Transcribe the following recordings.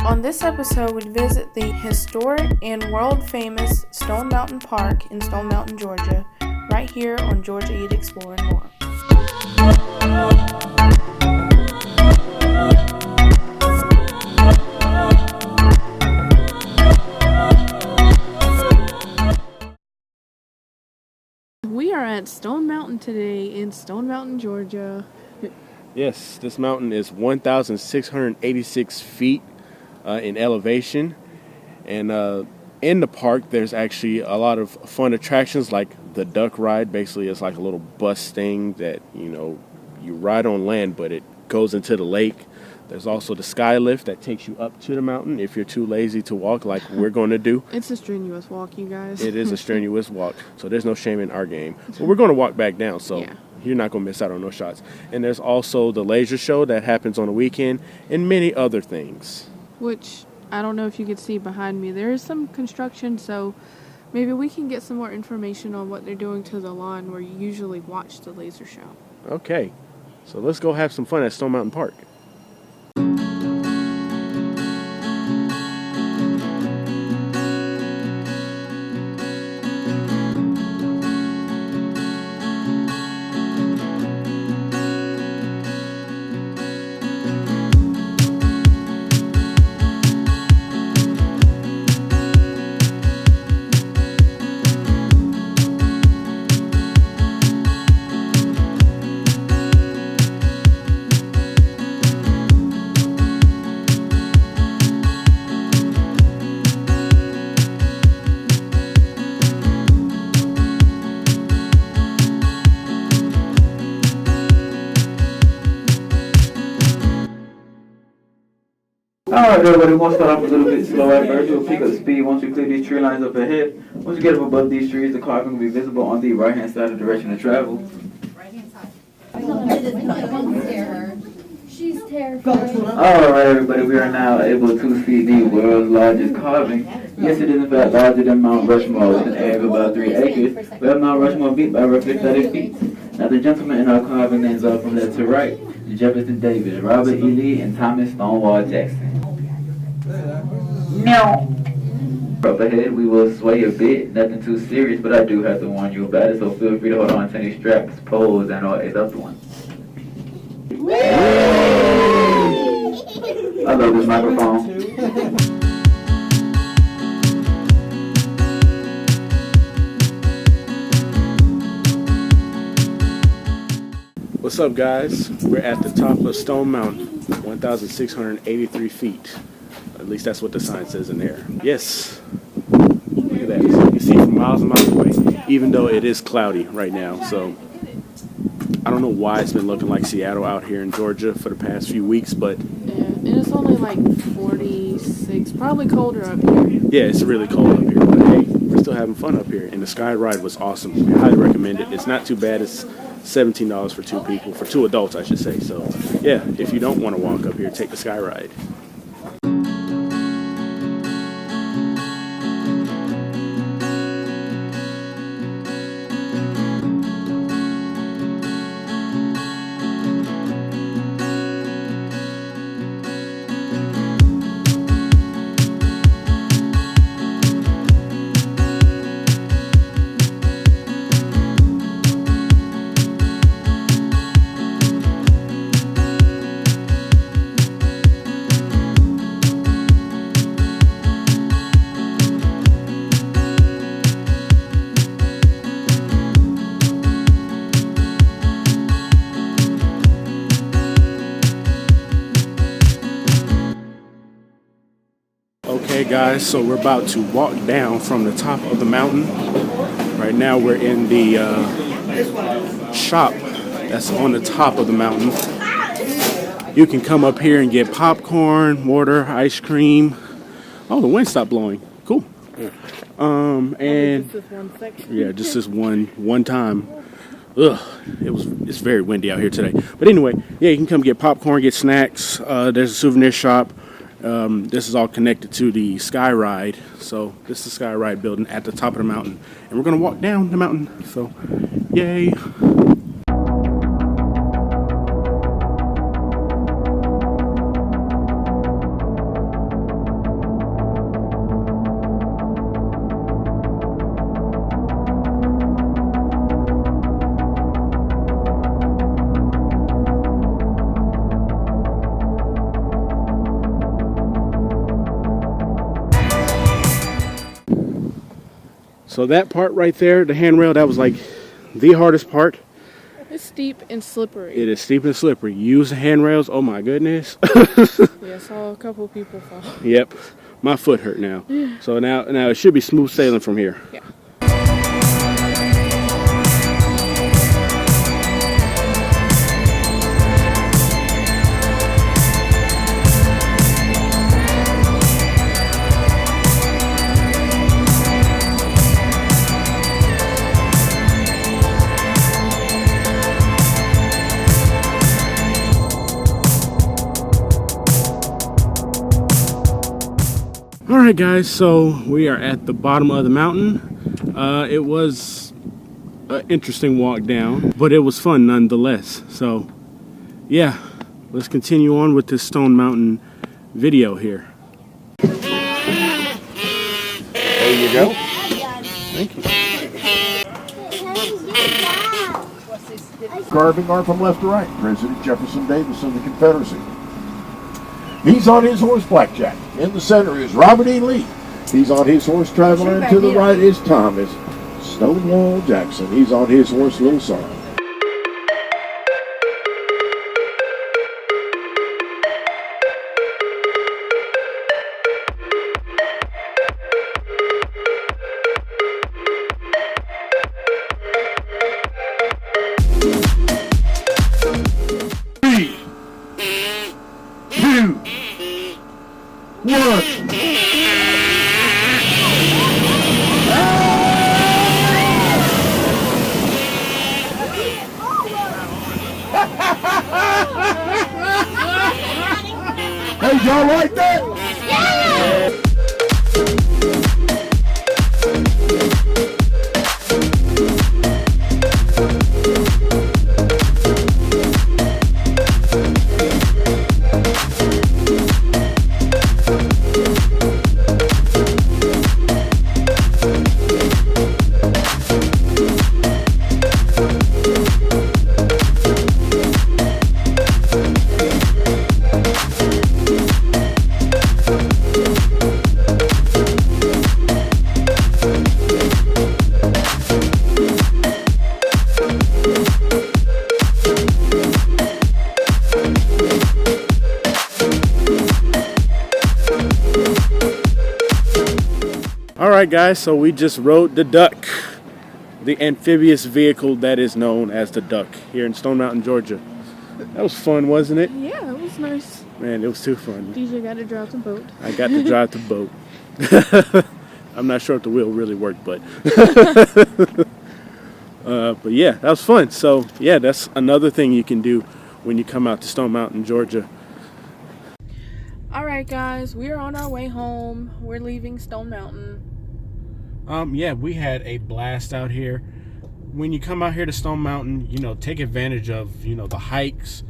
On this episode, we visit the historic and world-famous Stone Mountain Park in Stone Mountain, Georgia, right here on Georgia Eat, Explore, and More. We are at Stone Mountain today in Stone Mountain, Georgia. Yes, this mountain is 1,686 feet in elevation, and in the park there's actually a lot of fun attractions like the duck ride. Basically it's like a little bus thing that you ride on land but it goes into the lake. There's also the sky lift that takes you up to the mountain if you're too lazy to walk like we're going to do. It's a strenuous walk, you guys. It is a strenuous walk, so there's no shame in our game. But we're going to walk back down, so yeah. You're not going to miss out on those shots. And there's also the laser show that happens on the weekend and many other things. Which, I don't know if you can see behind me. There is some construction, so maybe we can get some more information on what they're doing to the lawn where you usually watch the laser show. Okay, so let's go have some fun at Stone Mountain Park. Alright everybody, we're going to start off a little bit slow at first. We'll pick up speed once we clear these tree lines up ahead. Once we get up above these trees, the carving will be visible on the right hand side of the direction of travel. Right hand side. She's terrified. Alright everybody, we are now able to see the world's largest carving. Yes, it is in fact larger than Mount Rushmore with an area of about 3 acres. We have Mount Rushmore beat by roughly 30 feet. Now the gentlemen in our carving names are from left to right. Jefferson Davis, Robert E. Lee, and Thomas Stonewall Jackson. Now, up ahead, we will sway a bit. Nothing too serious, but I do have to warn you about it, so feel free to hold on to any straps, poles, and or is up to one. I love this microphone. What's up, guys? We're at the top of Stone Mountain, 1,683 feet. At least that's what the sign says in there. Yes. Look at that. You can see from miles and miles away, even though it is cloudy right now. So I don't know why it's been looking like Seattle out here in Georgia for the past few weeks, but yeah, and it's only like 46, probably colder up here. Yeah, it's really cold up here, but hey, we're still having fun up here. And the Skyride was awesome. We highly recommend it. It's not too bad. It's $17 for 2 people, for 2 adults, I should say. So, yeah, if you don't want to walk up here, take the Skyride. Okay guys, so we're about to walk down from the top of the mountain. Right now we're in the shop that's on the top of the mountain. You can come up here and get popcorn, water, ice cream. Oh, the wind stopped blowing. Cool. And yeah, just this one time. Ugh, it's very windy out here today. But anyway, yeah, you can come get popcorn, get snacks. There's a souvenir shop. This is all connected to the Skyride. So this is the Skyride building at the top of the mountain. And we're going to walk down the mountain. So, yay. So that part right there, the handrail, that was like the hardest part. It's steep and slippery. It is steep and slippery. Use the handrails. Oh my goodness. Yeah, I saw a couple people fall. Yep. My foot hurt now. So now it should be smooth sailing from here. Yeah. Alright guys, so we are at the bottom of the mountain. It was an interesting walk down, but it was fun nonetheless. So yeah, let's continue on with this Stone Mountain video here. There you go. Thank you. Carving are from left to right. President Jefferson Davis of the Confederacy. He's on his horse Blackjack. In the center is Robert E. Lee. He's on his horse Traveler. And to the right is Thomas Stonewall Jackson. He's on his horse Little Sorrow. Hey, y'all like that? Alright guys, so we just rode the Duck, the amphibious vehicle that is known as the Duck here in Stone Mountain, Georgia. That was fun, wasn't it? Yeah, it was nice. Man, it was too fun. DJ got to drive the boat. I got to drive the boat. I'm not sure if the wheel really worked, but but yeah, that was fun. So yeah, that's another thing you can do when you come out to Stone Mountain, Georgia. Alright guys, we're on our way home. We're leaving Stone Mountain. Yeah, we had a blast out here. When you come out here to Stone Mountain, you know, take advantage of, you know, the hikes,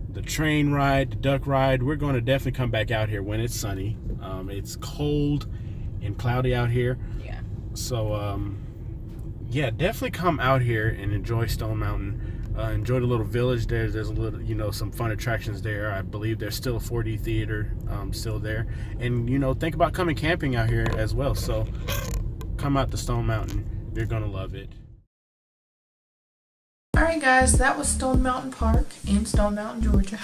the train ride, the duck ride. We're going to definitely come back out here when it's sunny. It's cold and cloudy out here. Yeah. So, yeah, definitely come out here and enjoy Stone Mountain. Enjoy the little village there. There's a little, you know, some fun attractions there. I believe there's still a 4D theater still there. And, you know, think about coming camping out here as well. So come out to Stone Mountain. You're going to love it. Alright guys, that was Stone Mountain Park in Stone Mountain, Georgia.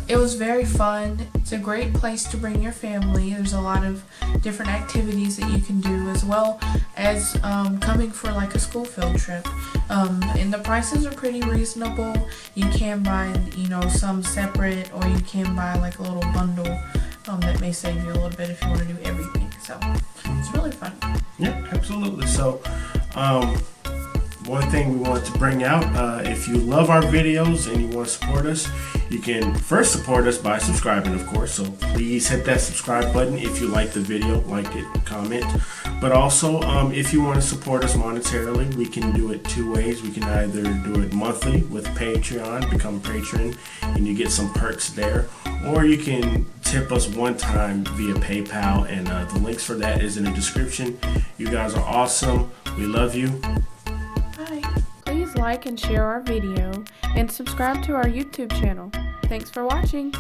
It was very fun. It's a great place to bring your family. There's a lot of different activities that you can do, as well as coming for like a school field trip. And the prices are pretty reasonable. You can buy, you know, some separate, or you can buy like a little bundle that may save you a little bit if you want to do everything. So it's really fun. Yeah, absolutely. So one thing we wanted to bring out, if you love our videos and you want to support us, you can first support us by subscribing, of course. So please hit that subscribe button if you like the video, like it, comment. But also, if you want to support us monetarily, we can do it two ways. We can either do it monthly with Patreon, become a patron, and you get some perks there. Or you can tip us one time via PayPal, and the links for that is in the description. You guys are awesome. We love you. Please like and share our video and subscribe to our YouTube channel. Thanks for watching.